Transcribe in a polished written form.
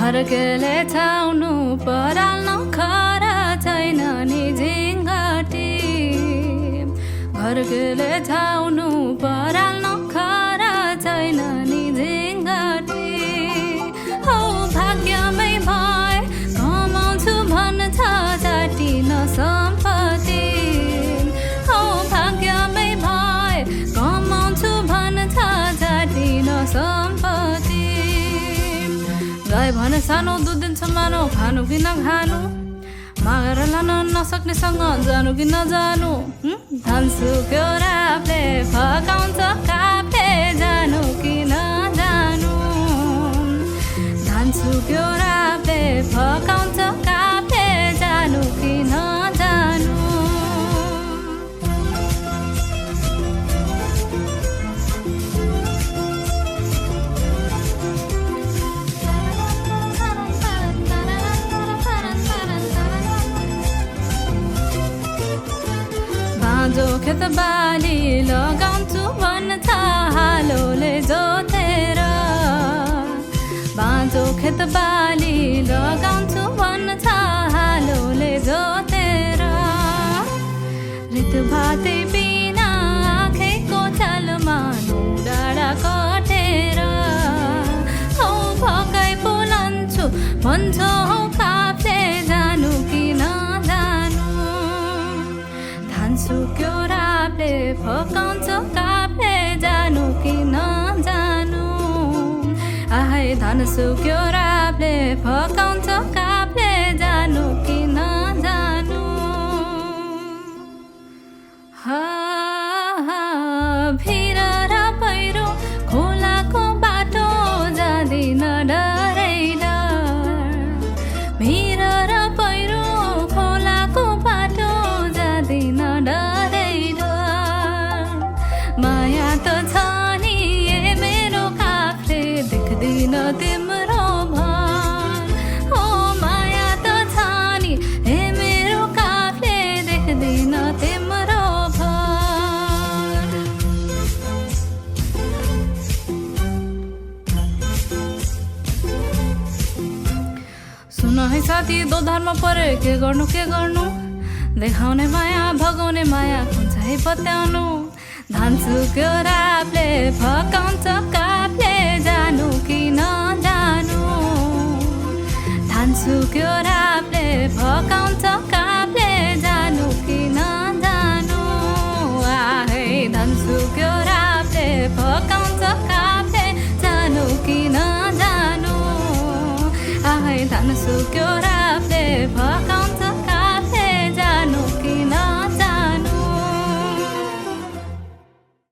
फर्केले छाउनु पराल्नु खरा छैन नि झिङ्गटी फर्केले छाउनु पराल्नु खरा छैन नि झिङ्गटी हौ भाग्यमै भए कमाउँछु भन्छ चाटिन सम्पत्ति हौ भाग्यमै भए कमाउँछु भन्छ चाटिन सम्पत्ति गाई भने सानो दुध दिन्छ मानो खानु कि नखानु मागेर लान नसक्नेसँग जानु कि नजानु धान सुक्यो राफले फकाउँछ काफे जानु कि नजानु धान सुक्यो राफले फकाउँछ काफे जानु कि नजानु बाँझो खेत बाली लगाउँछु भन्छ हालोले जोतेर बाँझो खेत बाली लगाउँछु भन्छ हालोले जोतेर ऋतु भाते बिना आँखेको छालमा डाँडा कटेर हौ भकै बोलान्छु भन्छौ काफे जानु कि नजानु धान सुक्यो राफले फकाउँछ काफे जानु कि नजानु आहै धान सुक्यो राफले फकाउँछ काफे जानु कि नजानु भिर र पहिरो खोलाको बाटो जाँदिन डरै डर भिर र पहिरो खोलाको बाटो जाँदिन डरै डर माया त छ नि ए मेरो काफले देख्दिन तिम्रो भर हो माया त छ नि ए मेरो काफले देख्दिन तिम्रो भर सुन है साथी दो धर्म परे के गर्नु देखाउने माया भगाउने माया हुन्छ है पत्याउनु धान सुक्यो राफले फकाउँछ काफले जानु कि नजानु धान सुक्यो राफले फकाउँछ काफले जानु कि नजानु आहै धान सुक्यो राफले फकाउँछ काफले जानु कि नजानु आहै धान सुक्यो राफले फकाउँछ